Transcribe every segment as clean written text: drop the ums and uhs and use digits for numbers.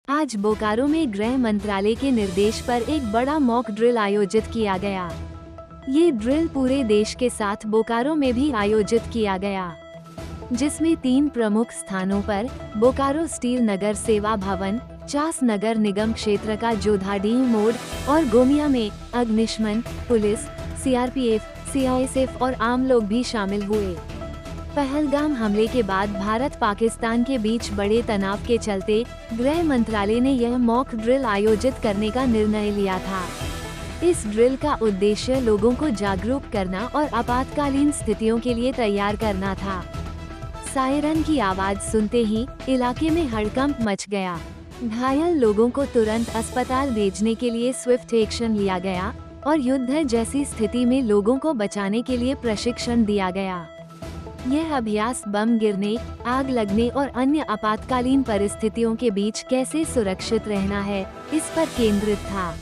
आज बोकारो में गृह मंत्रालय के निर्देश पर एक बड़ा मॉक ड्रिल आयोजित किया गया। ये ड्रिल पूरे देश के साथ बोकारो में भी आयोजित किया गया, जिसमें 3 प्रमुख स्थानों पर बोकारो स्टील नगर सेवा भवन, चास नगर निगम क्षेत्र का जोधाडीह मोड़ और गोमिया में अग्निशमन, पुलिस, सीआरपीएफ, सीआईएसएफ और आम लोग भी शामिल हुए। पहलगाम हमले के बाद भारत पाकिस्तान के बीच बड़े तनाव के चलते गृह मंत्रालय ने यह मॉक ड्रिल आयोजित करने का निर्णय लिया था। इस ड्रिल का उद्देश्य लोगों को जागरूक करना और आपातकालीन स्थितियों के लिए तैयार करना था। सायरन की आवाज सुनते ही इलाके में हड़कंप मच गया। घायल लोगों को तुरंत अस्पताल भेजने के लिए स्विफ्ट एक्शन लिया गया और युद्ध जैसी स्थिति में लोगों को बचाने के लिए प्रशिक्षण दिया गया। यह अभ्यास बम गिरने, आग लगने और अन्य आपातकालीन परिस्थितियों के बीच कैसे सुरक्षित रहना है, इस पर केंद्रित था।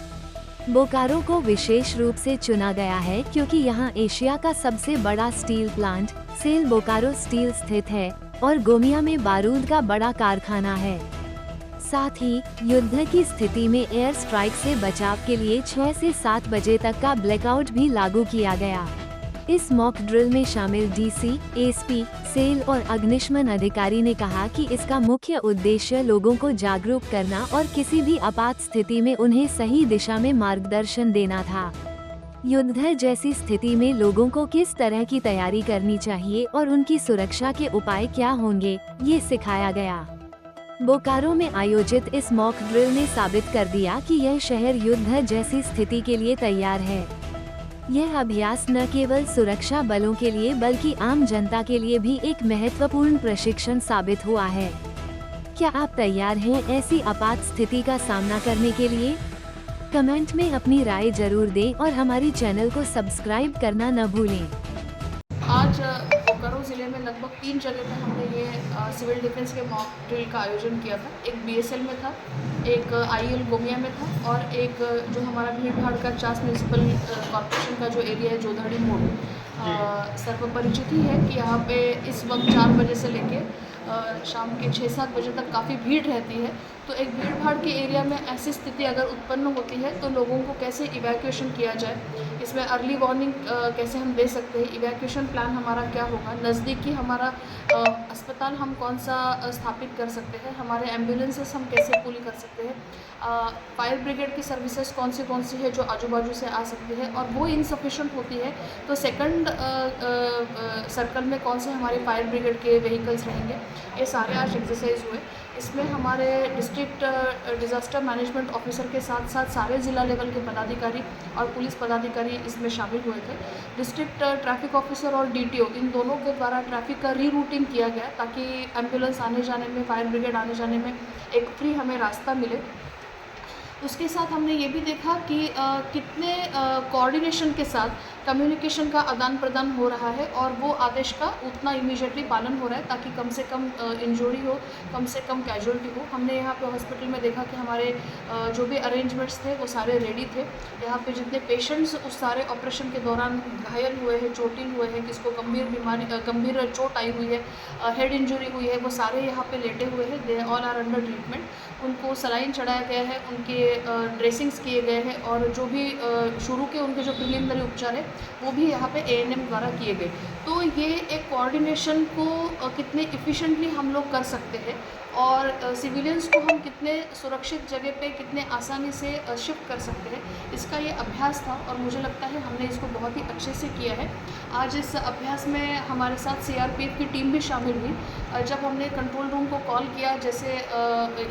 बोकारो को विशेष रूप से चुना गया है क्योंकि यहाँ एशिया का सबसे बड़ा steel plant SAIL Bokaro steel स्थित है और गोमिया में बारूद का बड़ा कारखाना है। साथ ही युद्ध की स्थिति में एयर स्ट्राइक से बचाव के लिए 6 से 7 बजे तक का ब्लैकआउट भी लागू किया गया। इस मॉक ड्रिल में शामिल डीसी, एसपी, सेल और अग्निशमन अधिकारी ने कहा कि इसका मुख्य उद्देश्य लोगों को जागरूक करना और किसी भी आपात स्थिति में उन्हें सही दिशा में मार्गदर्शन देना था। युद्ध जैसी स्थिति में लोगों को किस तरह की तैयारी करनी चाहिए और उनकी सुरक्षा के उपाय क्या होंगे, ये सिखाया गया। बोकारो में आयोजित इस मॉक ड्रिल ने साबित कर दिया कि यह शहर युद्ध जैसी स्थिति के लिए तैयार है। यह अभ्यास न केवल सुरक्षा बलों के लिए बल्कि आम जनता के लिए भी एक महत्वपूर्ण प्रशिक्षण साबित हुआ है। क्या आप तैयार हैं ऐसी आपात स्थिति का सामना करने के लिए? कमेंट में अपनी राय जरूर दें और हमारी चैनल को सब्सक्राइब करना न भूलें। आज बोकारो ज़िले में लगभग 3 जगह पर हमने ये सिविल डिफेंस के मॉक ड्रिल का आयोजन किया था। एक बीएसएल में था, एक आईएल गोमिया में था और एक जो हमारा भीड़ भाड़ का चास म्यूनसिपल कॉर्पोरेशन का जो एरिया है जोधाडी मोड़, सर्वपरिचित ही है कि यहाँ पे इस वक्त 4 बजे से लेके शाम के 6-7 बजे तक काफ़ी भीड़ रहती है। तो एक भीड़ भाड़ के एरिया में ऐसी स्थिति अगर उत्पन्न होती है तो लोगों को कैसे इवैक्यूएशन किया जाए, इसमें अर्ली वार्निंग कैसे हम दे सकते हैं, इवैक्यूएशन प्लान हमारा क्या होगा, नज़दीकी हमारा अस्पताल हम कौन सा स्थापित कर सकते हैं, हमारे एम्बुलेंसेस हम कैसे पूरी कर सकते हैं, फायर ब्रिगेड की सर्विसेज कौन सी है जो आजू बाजू से आ सकती है और वो इनसफिशेंट होती है तो सेकंड सर्कल में कौन से हमारे फायर ब्रिगेड के व्हीकल्स रहेंगे। ये सारे आज एक्सरसाइज हुए। इसमें हमारे डिस्ट्रिक्ट डिज़ास्टर मैनेजमेंट ऑफिसर के साथ साथ सारे ज़िला लेवल के पदाधिकारी और पुलिस पदाधिकारी इसमें शामिल हुए थे। डिस्ट्रिक्ट ट्रैफिक ऑफिसर और डीटीओ इन दोनों के द्वारा ट्रैफिक का रीरूटिंग किया गया ताकि एम्बुलेंस आने जाने में, फायर ब्रिगेड आने जाने में एक फ्री हमें रास्ता मिले। उसके साथ हमने ये भी देखा कि कितने कोऑर्डिनेशन के साथ कम्युनिकेशन का आदान प्रदान हो रहा है और वो आदेश का उतना इमीडिएटली पालन हो रहा है ताकि कम से कम इंजरी हो, कम से कम कैजुअलिटी हो। हमने यहाँ पे हॉस्पिटल में देखा कि हमारे जो भी अरेंजमेंट्स थे वो सारे रेडी थे। यहाँ पे जितने पेशेंट्स उस सारे ऑपरेशन के दौरान घायल हुए हैं, चोटिल हुए हैं, किसको गंभीर चोट आई हुई है, हेड इंजरी हुई है, वो सारे यहाँ पे लेटे हुए हैं। They all are under treatment. उनको सलाइन चढ़ाया गया है, उनके ड्रेसिंग्स किए गए हैं और जो भी शुरू के उनके जो प्रिलिमिनरी उपचार है वो भी यहाँ पे एएनएम द्वारा किए गए। तो ये एक कोऑर्डिनेशन को कितने इफ़िशेंटली हम लोग कर सकते हैं और सिविलियंस को हम कितने सुरक्षित जगह पे कितने आसानी से शिफ्ट कर सकते हैं, इसका ये अभ्यास था और मुझे लगता है हमने इसको बहुत ही अच्छे से किया है। आज इस अभ्यास में हमारे साथ सीआरपीएफ की टीम भी शामिल हुई। जब हमने कंट्रोल रूम को कॉल किया, जैसे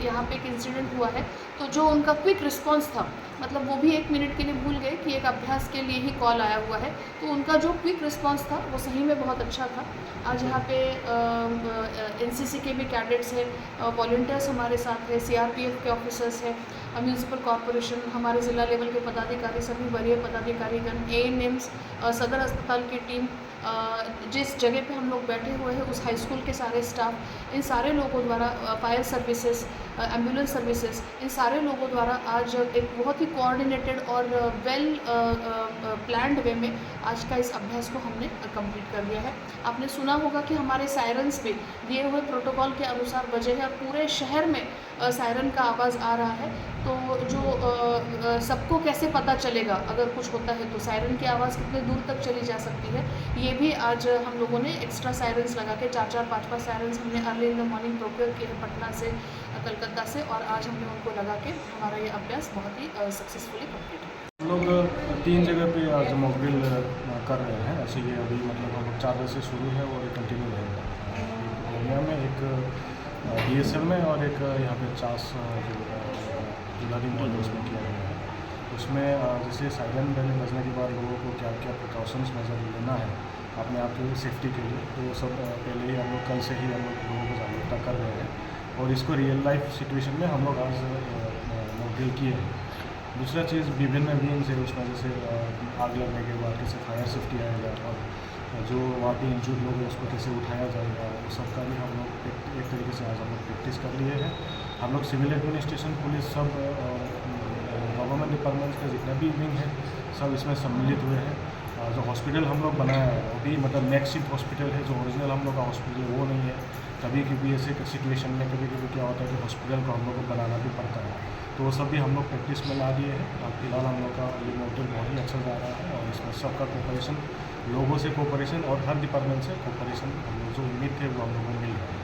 यहाँ पे एक इंसिडेंट हुआ है, तो जो उनका क्विक रिस्पांस था, मतलब वो भी 1 मिनट के लिए भूल गए कि एक अभ्यास के लिए ही कॉल आया हुआ है, तो उनका जो क्विक रिस्पांस था वो सही में बहुत अच्छा था। आज यहाँ पे एनसीसी के भी कैडेट्स हैं, वॉलंटियर्स हमारे साथ हैं, सीआरपीएफ के ऑफिसर्स हैं, म्यूनसिपल कॉरपोरेशन, हमारे ज़िला लेवल के पदाधिकारी, सभी वरीय पदाधिकारीगण, एएनएम्स, सदर अस्पताल की टीम, जिस जगह पे हम लोग बैठे हुए हैं उस हाई स्कूल के सारे स्टाफ, इन सारे लोगों द्वारा फायर सर्विसेज, एम्बुलेंस सर्विसेज, इन सारे लोगों द्वारा आज एक बहुत ही कोऑर्डिनेटेड और वेल प्लान्ड वे में आज का इस अभ्यास को हमने कंप्लीट कर लिया है। आपने सुना होगा कि हमारे सायरन्स भी दिए हुए प्रोटोकॉल के अनुसार बजे हैं और पूरे शहर में सायरन का आवाज़ आ रहा है। तो जो सबको कैसे पता चलेगा अगर कुछ होता है तो सायरन की आवाज़ कितने दूर तक चली जा सकती है, ये भी आज हम लोगों ने एक्स्ट्रा सायरन्स लगा के 4-4, 5-5 सायरन्स हमने early in the morning procure किए हैं पटना से, कलकत्ता से, और आज हमने उनको लगा के हमारा ये अभ्यास बहुत ही सक्सेसफुली कंप्लीट है। हम लोग 3 जगह पे आज मॉक ड्रिल कर रहे हैं। ऐसे ये अभी मतलब हम लोग 4 बजे से शुरू है और ये कंटिन्यू रहेगा। एक गोमिया में, एक BSL में और एक यहाँ पे चास जुलानी मॉल है उसमें किया गया है। उसमें जैसे साइरन पहले बजने के बाद लोगों को क्या क्या प्रिकॉशंस मेजर लेना है अपने आप की सेफ्टी के लिए, तो वो सब पहले ही हम लोग कल से ही हम लोग लोगों को जागरूकता कर रहे हैं और इसको रियल लाइफ सिचुएशन में हम लोग आज मॉक ड्रिल किए हैं। दूसरा चीज़ विभिन्न विंग्स है उसमें, जैसे आग लगने के बाद कैसे फायर सेफ्टी आएगा और जो वहाँ पे इंजर्ड लोग हैं उसको कैसे उठाया जाएगा, वो सब का भी हम लोग एक तरीके से आज हम लोग प्रैक्टिस कर लिए हैं। हम लोग सिविल एडमिनिस्ट्रेशन, पुलिस, सब गवर्नमेंट डिपार्टमेंट्स के जितने भी विंग हैं सब इसमें सम्मिलित हुए हैं। जो हॉस्पिटल हम लोग बनाया है वो भी मतलब मैक्सिम हॉस्पिटल है, जो ओरिजिनल हम लोग का हॉस्पिटल है वो नहीं है। कभी कभी ऐसे सिचुएशन में कभी कभी क्या होता है कि हॉस्पिटल को हम लोग को बनाना भी पड़ता है, तो वो सब भी हम लोग प्रैक्टिस में ला दिए हैं। और फिलहाल हम लोग का ये मॉडल बहुत ही अच्छा जा रहा है और इसमें सबका कोऑपरेशन, लोगों से कोऑपरेशन और हर डिपार्टमेंट से कोऑपरेशन हम लोग जो उम्मीद थे वो हम लोगों को मिल रहा है।